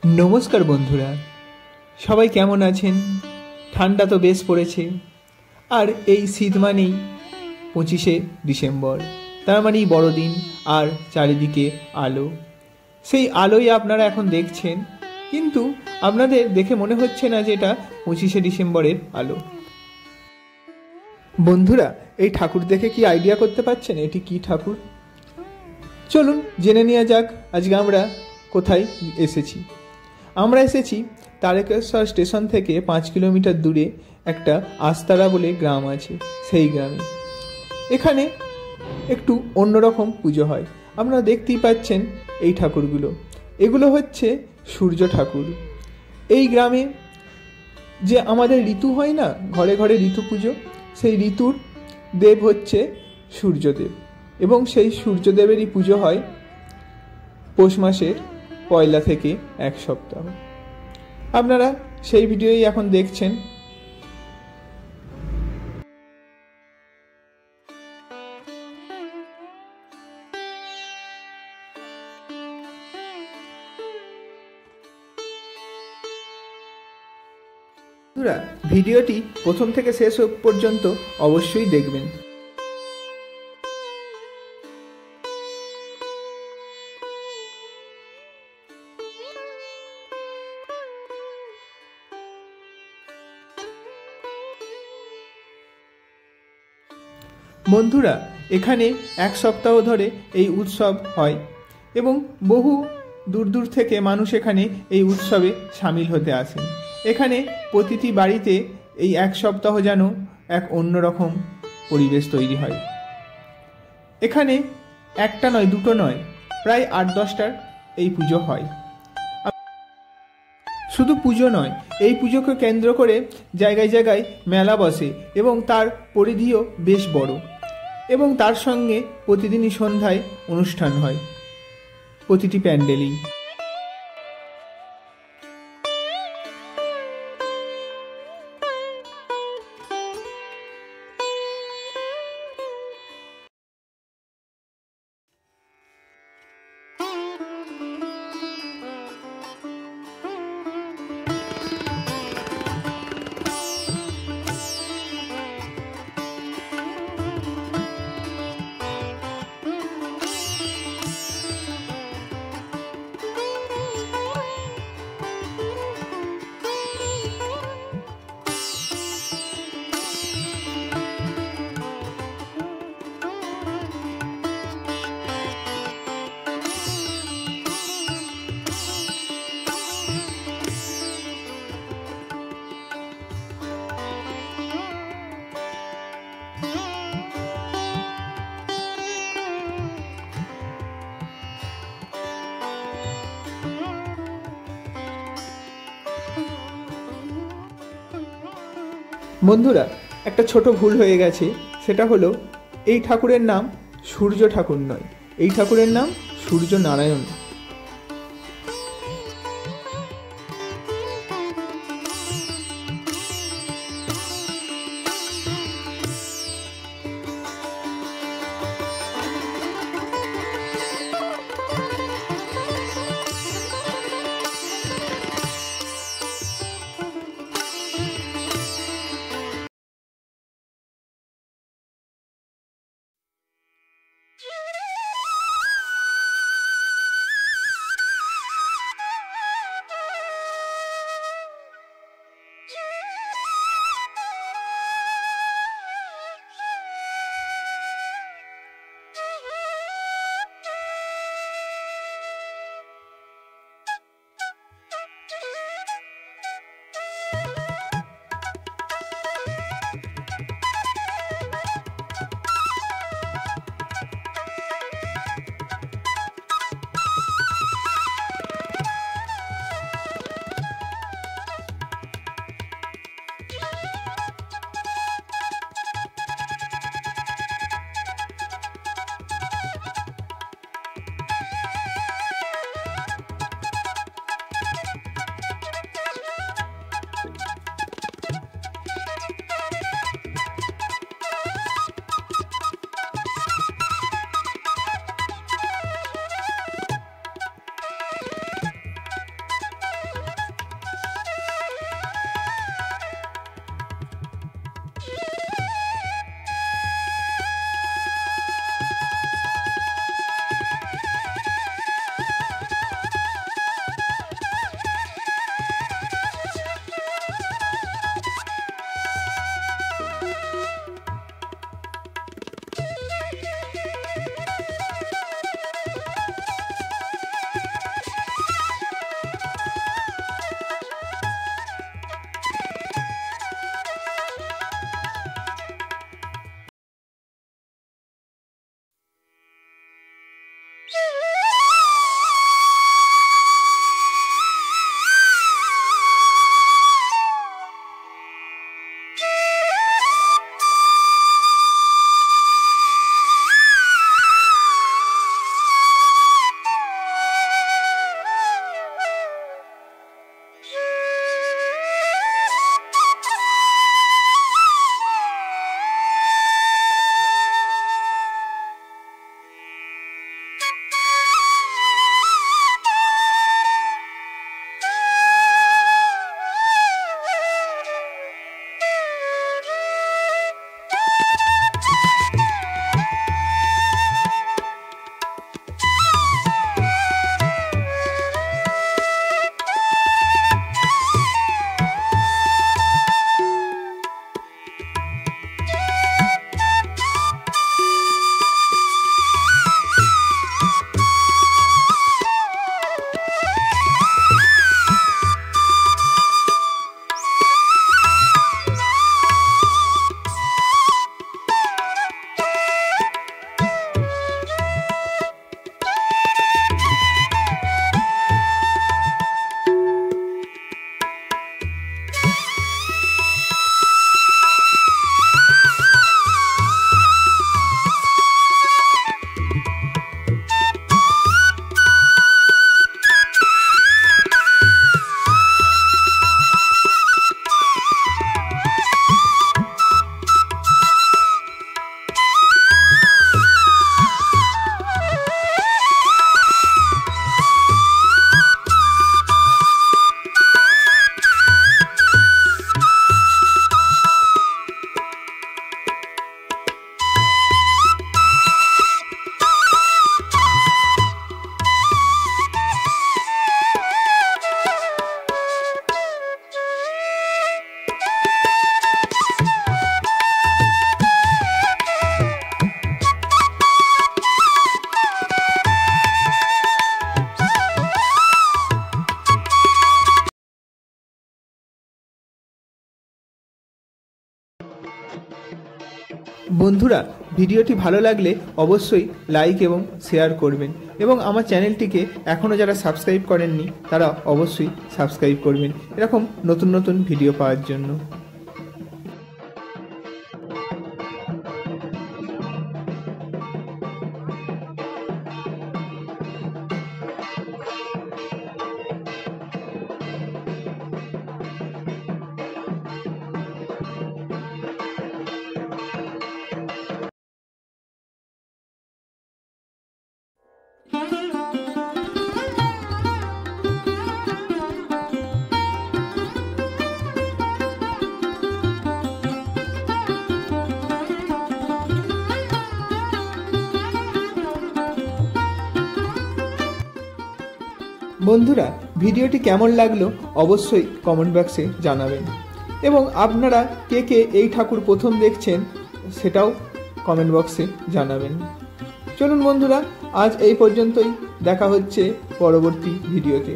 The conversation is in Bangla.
নমস্কার বন্ধুরা, সবাই কেমন আছেন? ঠান্ডা তো বেশ পড়েছে, আর এই শীত মানেই 25শে ডিসেম্বর, তার মানেই বড়দিন, আর চারিদিকে আলো। সেই আলোই আপনারা এখন দেখছেন, কিন্তু আপনাদের দেখে মনে হচ্ছে না যে এটা 25শে ডিসেম্বরের আলো। বন্ধুরা, এই ঠাকুর দেখে কি আইডিয়া করতে পারছেন এটি কি ঠাকুর? চলুন জেনে নেওয়া যাক আজকে আমরা কোথায় এসেছি। আমরা এসেছি তারকেশ্বর স্টেশন থেকে 5 কিলোমিটার দূরে একটা আস্তারা বলে গ্রাম আছে, সেই গ্রামে। এখানে একটু অন্যরকম পুজো হয়। আপনারা দেখতেই পাচ্ছেন এই ঠাকুরগুলো, এগুলো হচ্ছে সূর্য ঠাকুর। এই গ্রামে যে আমাদের ঋতু হয় না, ঘরে ঘরে ঋতু পুজো, সেই ঋতুর দেব হচ্ছে সূর্যদেব, এবং সেই সূর্যদেবেরই পুজো হয় পৌষ মাসের 1 থেকে 1 সপ্তাহ। আপনারা সেই ভিডিওই এখন দেখছেন। ভিডিওটি প্রথম থেকে শেষ পর্যন্ত অবশ্যই দেখবেন। বন্ধুরা, এখানে 1 সপ্তাহ ধরে এই উৎসব হয়, এবং বহু দূর দূর থেকে মানুষ এখানে এই উৎসবে সামিল হতে আসেন। এখানে প্রতিটি বাড়িতে এই 1 সপ্তাহ যেন এক অন্যরকম পরিবেশ তৈরি হয়। এখানে একটা নয়, দুটো নয়, প্রায় 8-10টার এই পুজো হয়। শুধু পুজো নয়, এই পুজোকে কেন্দ্র করে জায়গায় জায়গায় মেলা বসে, এবং তার পরিধিও বেশ বড়, এবং তার সঙ্গে প্রতিদিনই সন্ধ্যায় অনুষ্ঠান হয় প্রতিটি প্যান্ডেলেই। বন্ধুরা, একটা ছোট ভুল হয়ে গেছে, সেটা হলো এই ঠাকুরের নাম সূর্য ঠাকুর নয়, এই ঠাকুরের নাম সূর্য নারায়ণ। বন্ধুরা, ভিডিওটি ভালো লাগলে অবশ্যই লাইক এবং শেয়ার করবেন এবং আমার চ্যানেলটিকে এখনও যারা সাবস্ক্রাইব করেননি তারা অবশ্যই সাবস্ক্রাইব করবেন এরকম নতুন নতুন ভিডিও পাওয়ার জন্য। বন্ধুরা, ভিডিওটি কেমন লাগলো অবশ্যই কমেন্ট বক্সে জানাবেন এবং আপনারা কে কে এই ঠাকুর প্রথম দেখছেন সেটাও কমেন্ট বক্সে জানাবেন। চলুন বন্ধুরা, আজ এই পর্যন্তই, দেখা হচ্ছে পরবর্তী ভিডিওতে।